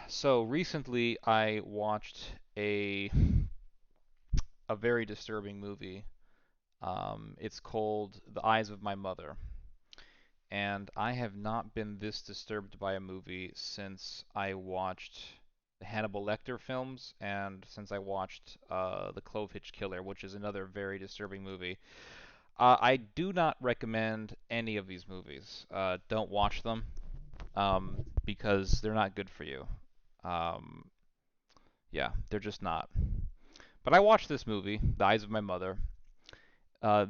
So recently I watched a very disturbing movie. It's called The Eyes of My Mother, and I have not been this disturbed by a movie since I watched the Hannibal Lecter films and since I watched The Clove Hitch Killer, which is another very disturbing movie. I do not recommend any of these movies. Don't watch them because they're not good for you. Um, yeah, they're just not. But I watched this movie, The Eyes of My Mother.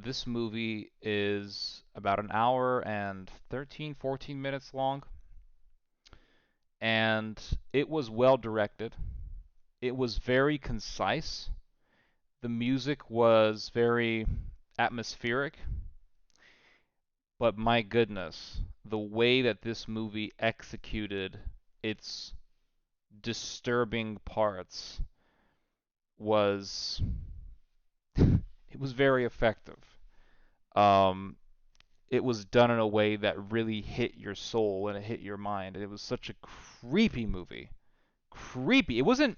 This movie is about an hour and 13, 14 minutes long, and it was well directed. It was very concise. The music was very atmospheric, but my goodness, the way that this movie executed its disturbing parts was it was very effective. Um, it was done in a way that really hit your soul and it hit your mind. It was such a creepy movie. Creepy. It wasn't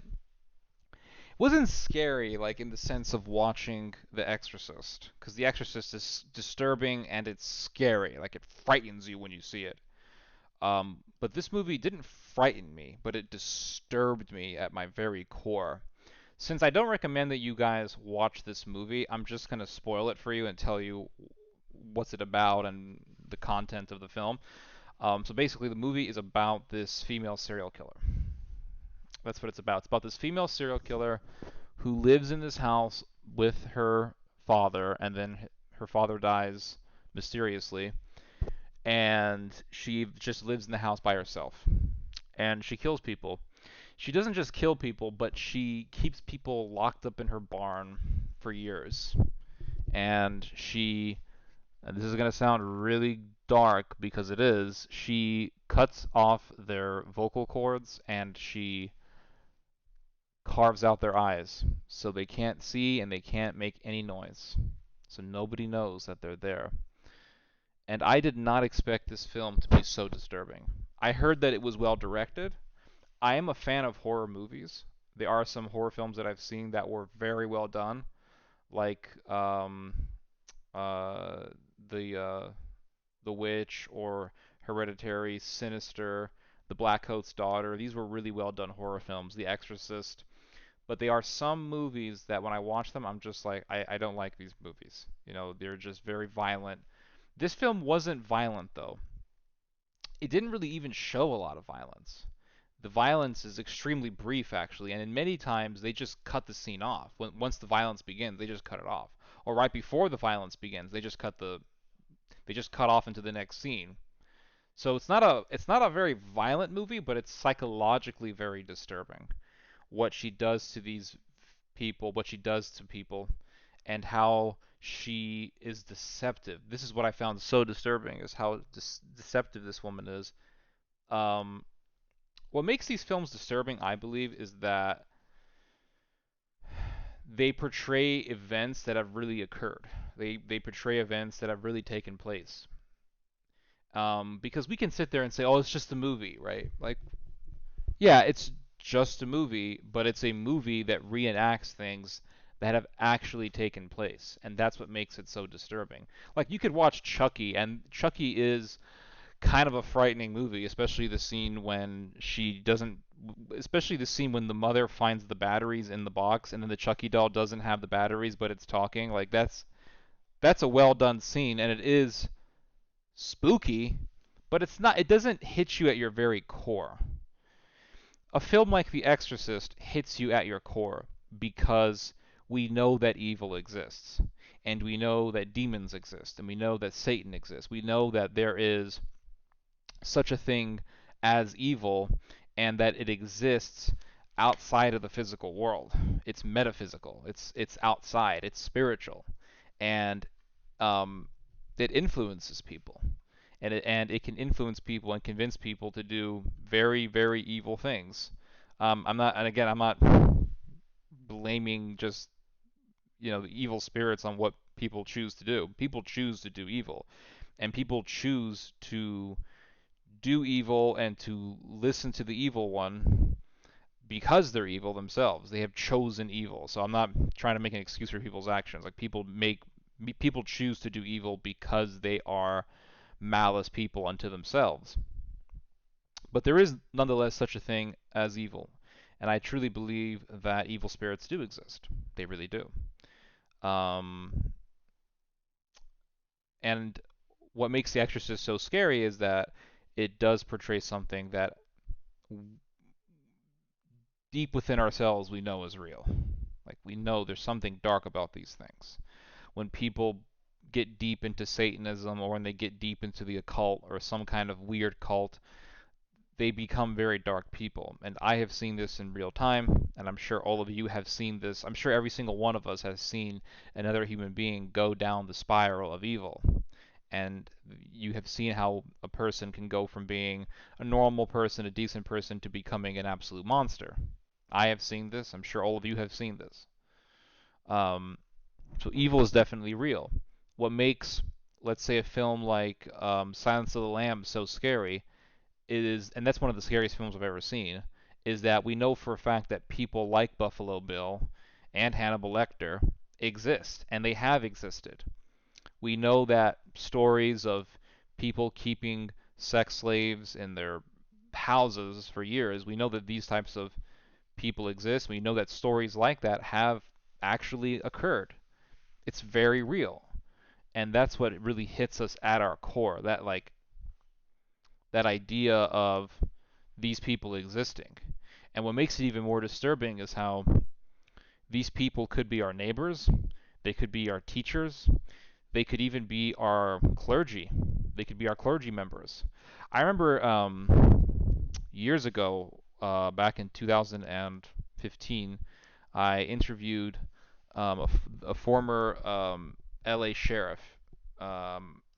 scary like in the sense of watching The Exorcist, because The Exorcist is disturbing and it's scary. Like it frightens you when you see it. But this movie didn't frighten me, but it disturbed me at my very core. Since I don't recommend that you guys watch this movie, I'm just gonna spoil it for you and tell you what's it about and the content of the film. So basically, the movie is about this female serial killer. That's what it's about. It's about this female serial killer who lives in this house with her father, and then her father dies mysteriously, and she just lives in the house by herself. And she kills people. She doesn't just kill people, but she keeps people locked up in her barn for years. And this is going to sound really dark because it is, she cuts off their vocal cords and she carves out their eyes so they can't see and they can't make any noise. So nobody knows that they're there. And I did not expect this film to be so disturbing. I heard that it was well directed. I am a fan of horror movies. There are some horror films that I've seen that were very well done, like uh, the The Witch or Hereditary, Sinister, The Black Coat's Daughter. These were really well done horror films. The Exorcist. But there are some movies that when I watch them, I'm just like, I don't like these movies. You know, they're just very violent. This film wasn't violent, though. It didn't really even show a lot of violence. The violence is extremely brief, actually, and in many times they just cut the scene off. Once the violence begins, they just cut it off. Or right before the violence begins, they just cut off into the next scene. So it's not a very violent movie, but it's psychologically very disturbing. What she does to these people, what she does to people, and how she is deceptive. This is what I found so disturbing, is how deceptive this woman is. Um, what makes these films disturbing, I believe, is that they portray events that have really occurred. They portray events that have really taken place. Because we can sit there and say, "Oh, it's just a movie," right? Like, yeah, it's just a movie, but it's a movie that reenacts things that have actually taken place, and that's what makes it so disturbing. Like, you could watch Chucky, and Chucky is kind of a frightening movie, especially the scene when she doesn't, especially the scene when the mother finds the batteries in the box, and then the Chucky doll doesn't have the batteries, but it's talking. Like, that's a well done scene, and it is spooky, but it's not. It doesn't hit you at your very core. A film like The Exorcist hits you at your core because we know that evil exists, and we know that demons exist, and we know that Satan exists. We know that there is such a thing as evil, and that it exists outside of the physical world. It's metaphysical. It's outside. It's spiritual, and um, it influences people, and it can influence people and convince people to do very very evil things. I'm not, and again, I'm not blaming just the evil spirits on what people choose to do. People choose to do evil, and people choose to do evil and to listen to the evil one because they're evil themselves. They have chosen evil. So I'm not trying to make an excuse for people's actions. Like people choose to do evil because they are malice people unto themselves. But there is nonetheless such a thing as evil. And I truly believe that evil spirits do exist. They really do. Um, and what makes The Exorcist so scary is that it does portray something that deep within ourselves we know is real. Like we know there's something dark about these things. When people get deep into Satanism or when they get deep into the occult or some kind of weird cult, they become very dark people. And I have seen this in real time, and I'm sure all of you have seen this. I'm sure every single one of us has seen another human being go down the spiral of evil. And you have seen how a person can go from being a normal person, a decent person, to becoming an absolute monster. I have seen this. I'm sure all of you have seen this. Um, so evil is definitely real. What makes, let's say, a film like Silence of the Lambs so scary is, and that's one of the scariest films I've ever seen, is that we know for a fact that people like Buffalo Bill and Hannibal Lecter exist, and they have existed. We know that stories of people keeping sex slaves in their houses for years, we know that these types of people exist. We know that stories like that have actually occurred. It's very real. And that's what really hits us at our core, that idea of these people existing. And what makes it even more disturbing is how these people could be our neighbors, they could be our teachers, they could even be our clergy. They could be our clergy members. I remember years ago, back in 2015, I interviewed a former LA sheriff.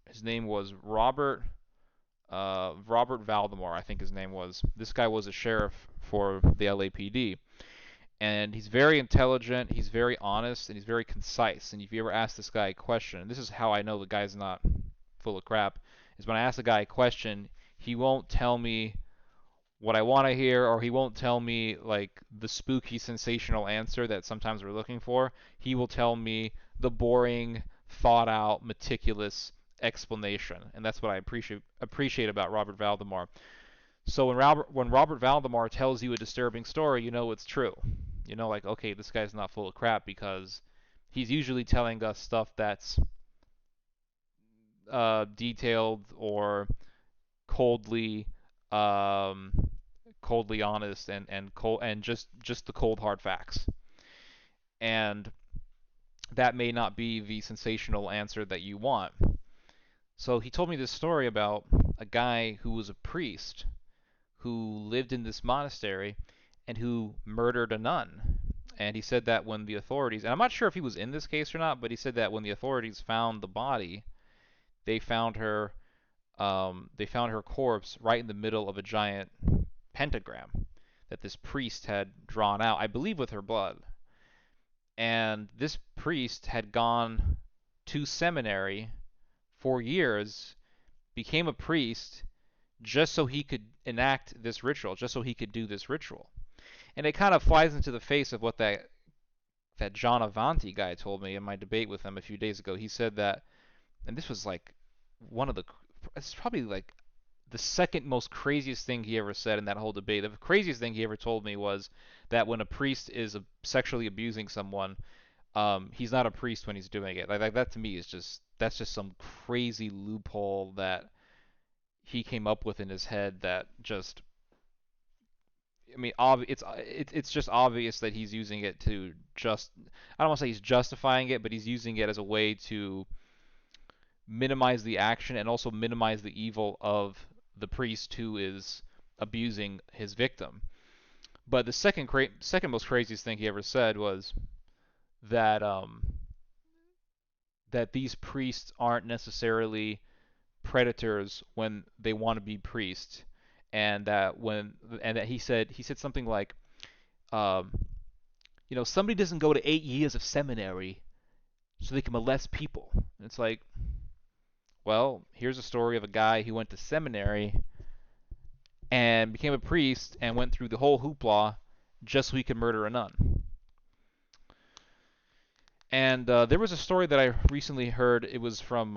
His name was Robert Valdemar, I think his name was. This guy was a sheriff for the LAPD, and he's very intelligent, he's very honest, and he's very concise. And if you ever ask this guy a question, and this is how I know the guy's not full of crap, is when I ask the guy a question, he won't tell me what I want to hear, or he won't tell me like the spooky, sensational answer that sometimes we're looking for. He will tell me the boring, thought out, meticulous explanation, and that's what I appreciate about Robert Valdemar. So when Robert Valdemar tells you a disturbing story, you know it's true. You know, like, okay, this guy's not full of crap because he's usually telling us stuff that's detailed or coldly um, coldly honest and just the cold hard facts. And that may not be the sensational answer that you want. So he told me this story about a guy who was a priest who lived in this monastery and who murdered a nun. And he said that when the authorities, and I'm not sure if he was in this case or not, but he said that when the authorities found the body, they found her they found her corpse right in the middle of a giant pentagram that this priest had drawn out, I believe with her blood. And this priest had gone to seminary for years, became a priest just so he could enact this ritual, just so he could do this ritual. And it kind of flies into the face of what that John Avanti guy told me in my debate with him a few days ago. He said that, and this was like one of the, it's probably like the second most craziest thing he ever said in that whole debate. The craziest thing he ever told me was that when a priest is sexually abusing someone, he's not a priest when he's doing it. Like that to me is just some crazy loophole that he came up with in his head that just, I mean, it's just obvious that he's using it to just, I don't want to say he's justifying it, but he's using it as a way to minimize the action and also minimize the evil of the priest who is abusing his victim. But the second most craziest thing he ever said was that that these priests aren't necessarily predators when they want to be priests, and that he said something like, um, somebody doesn't go to 8 years of seminary so they can molest people. And it's like, well, here's a story of a guy who went to seminary and became a priest and went through the whole hoopla just so he could murder a nun. And there was a story that I recently heard. It was from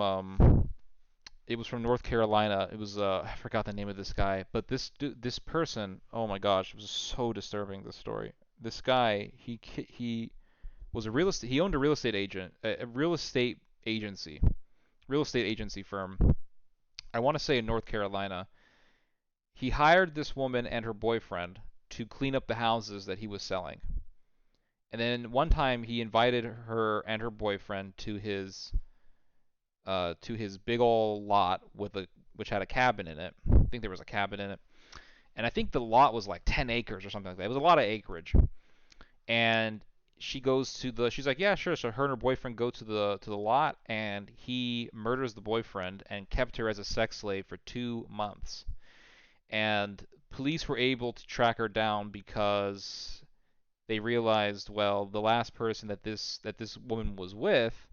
North Carolina. It was I forgot the name of this guy, but this person, oh my gosh, it was so disturbing. This story. This guy, he was a real estate. He owned a real estate agent, a real estate agency firm. I want to say in North Carolina. He hired this woman and her boyfriend to clean up the houses that he was selling. And then one time he invited her and her boyfriend to his big old lot with a which had a cabin in it. I think there was a cabin in it. And I think the lot was like 10 acres or something like that. It was a lot of acreage. And she's like, "Yeah, sure." So her and her boyfriend go to the lot, and he murders the boyfriend and kept her as a sex slave for 2 months. And police were able to track her down because they realized, well, the last person that this woman was with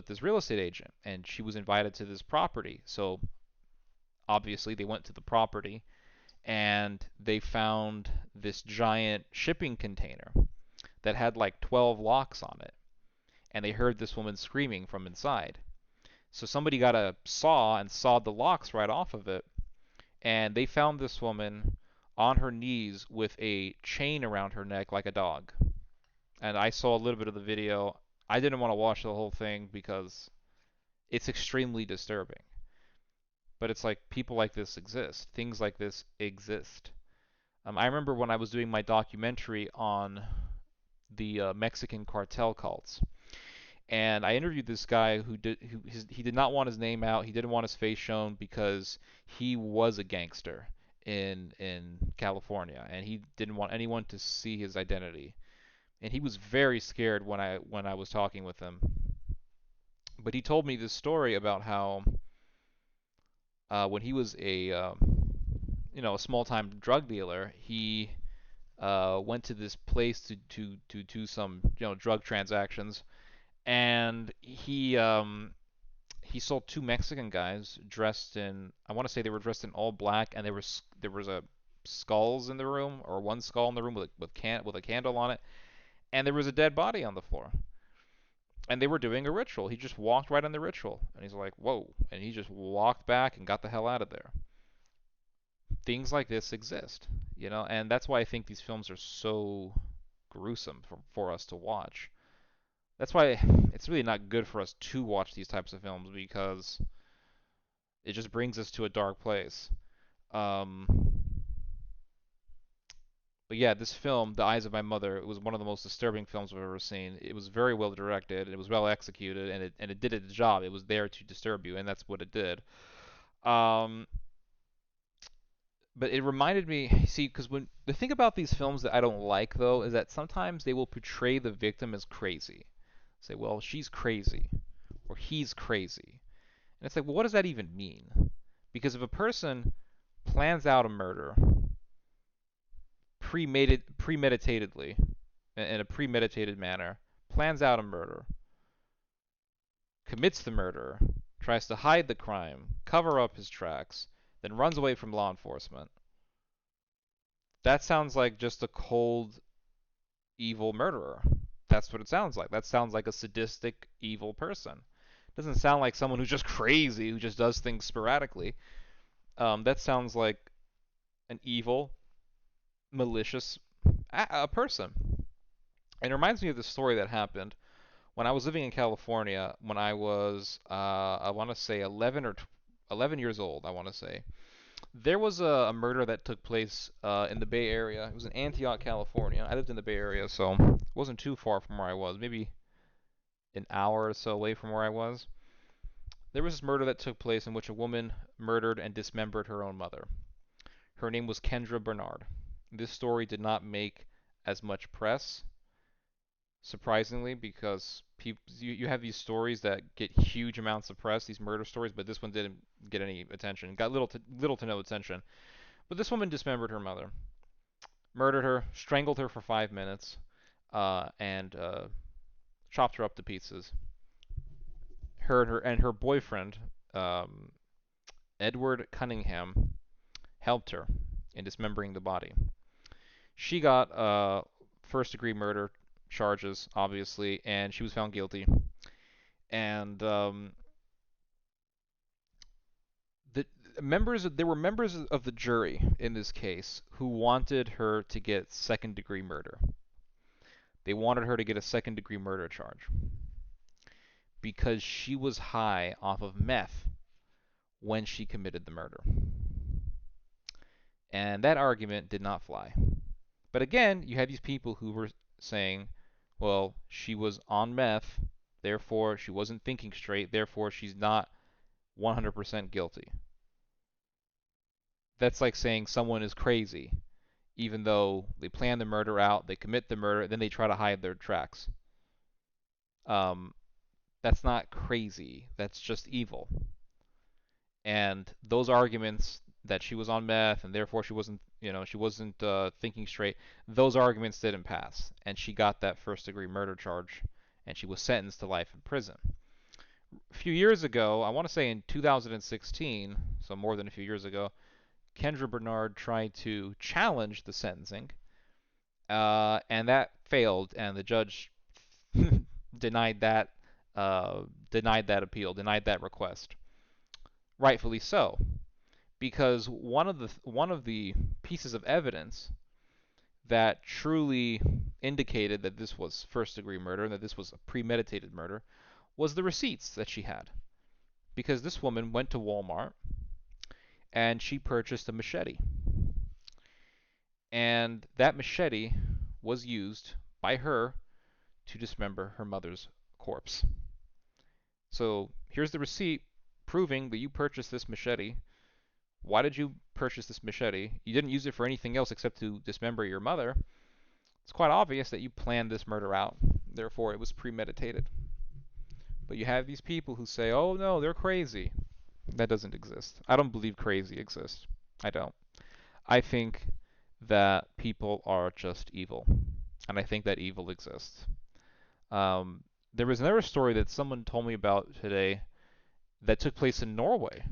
this real estate agent, and she was invited to this property. So obviously they went to the property and they found this giant shipping container that had like 12 locks on it, and they heard this woman screaming from inside. So somebody got a saw and sawed the locks right off of it, and they found this woman on her knees with a chain around her neck like a dog. And I saw a little bit of the video. I didn't want to watch the whole thing because it's extremely disturbing. But it's like people like this exist. Things like this exist. I remember when I was doing my documentary on the Mexican cartel cults, and I interviewed this guy he did not want his name out. He didn't want his face shown because he was a gangster in California, and he didn't want anyone to see his identity. And he was very scared when I was talking with him. But he told me this story about how when he was a small time drug dealer, he went to this place to do some drug transactions, and he saw two Mexican guys dressed in, I want to say they were dressed in all black, and there was a skulls in the room, or one skull in the room with a candle on it, and there was a dead body on the floor. And they were doing a ritual. He just walked right on the ritual, and he's like, "Whoa!" And he just walked back and got the hell out of there. Things like this exist, and that's why I think these films are so gruesome for us to watch. That's why it's really not good for us to watch these types of films because it just brings us to a dark place. Um, but yeah, this film, The Eyes of My Mother, it was one of the most disturbing films I've ever seen. It was very well directed, it was well executed, and it did its job. It was there to disturb you, and that's what it did. Um, but it reminded me, see, because when the thing about these films that I don't like though is that sometimes they will portray the victim as crazy. Say, well, she's crazy, or he's crazy, and it's like, well, what does that even mean? Because if a person plans out a murder premeditatedly, in a premeditated manner, plans out a murder, commits the murder, tries to hide the crime, cover up his tracks, then runs away from law enforcement. That sounds like just a cold, evil murderer. That's what it sounds like. That sounds like a sadistic, evil person. It doesn't sound like someone who's just crazy, who just does things sporadically. That sounds like an evil, malicious a person. And it reminds me of the story that happened when I was living in California when I was, I want to say 11 years old, I want to say. There was a murder that took place in the Bay Area. It was in Antioch, California. I lived in the Bay Area, so it wasn't too far from where I was, maybe an hour or so away from where I was. There was this murder that took place in which a woman murdered and dismembered her own mother. Her name was Kendra Bernard. This story did not make as much press, surprisingly, because you have these stories that get huge amounts of press, these murder stories, but this one didn't get any attention. Got little to no attention. But this woman dismembered her mother, murdered her, strangled her for 5 minutes, and chopped her up to pieces. Her boyfriend, um, Edward Cunningham, helped her in dismembering the body. She got first degree murder charges, obviously, and she was found guilty. And the there were members of the jury in this case who wanted her to get second degree murder. They wanted her to get a second degree murder charge because she was high off of meth when she committed the murder. And that argument did not fly. But again, you had these people who were saying, well, she was on meth, therefore she wasn't thinking straight, therefore she's not 100% guilty. That's like saying someone is crazy, even though they plan the murder out, they commit the murder, then they try to hide their tracks. Um, that's not crazy, that's just evil. And those arguments that she was on meth and therefore she wasn't thinking straight, those arguments didn't pass, and she got that first degree murder charge, and she was sentenced to life in prison. A few years ago, I want to say in 2016, so more than a few years ago, Kendra Bernard tried to challenge the sentencing, and that failed, and the judge denied that denied that appeal, denied that request. Rightfully so, because one of the pieces of evidence that truly indicated that this was first degree murder and that this was a premeditated murder was the receipts that she had. Because this woman went to Walmart and she purchased a machete. And that machete was used by her to dismember her mother's corpse. So here's the receipt proving that you purchased this machete. Why did you purchase this machete? You didn't use it for anything else except to dismember your mother. It's quite obvious that you planned this murder out. Therefore, it was premeditated. But you have these people who say, oh no, they're crazy. That doesn't exist. I don't believe crazy exists. I don't. I think that people are just evil. And I think that evil exists. There was another story that someone told me about today that took place in Norway.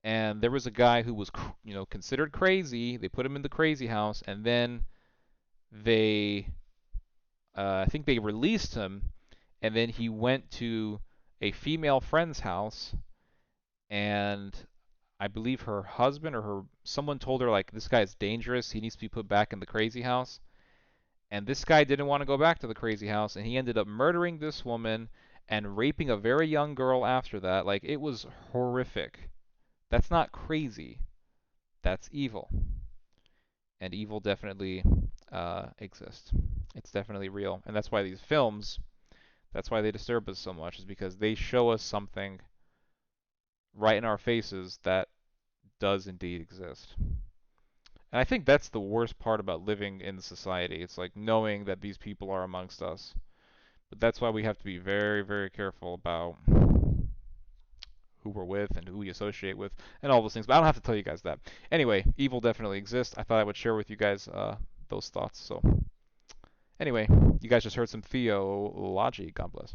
And there was a guy who was, considered crazy. They put him in the crazy house, and then they, I think they released him, and then he went to a female friend's house, and I believe her husband or someone told her like this guy's dangerous. He needs to be put back in the crazy house. And this guy didn't want to go back to the crazy house, and he ended up murdering this woman and raping a very young girl after that. Like, it was horrific. That's not crazy. That's evil. And evil definitely exists. It's definitely real. And that's why these films, that's why they disturb us so much, is because they show us something right in our faces that does indeed exist. And I think that's the worst part about living in society. It's like knowing that these people are amongst us. But that's why we have to be very, very careful about who we're with and who we associate with and all those things. But I don't have to tell you guys that. Anyway, evil definitely exists. I thought I would share with you guys those thoughts. So anyway, you guys just heard some theology. God bless.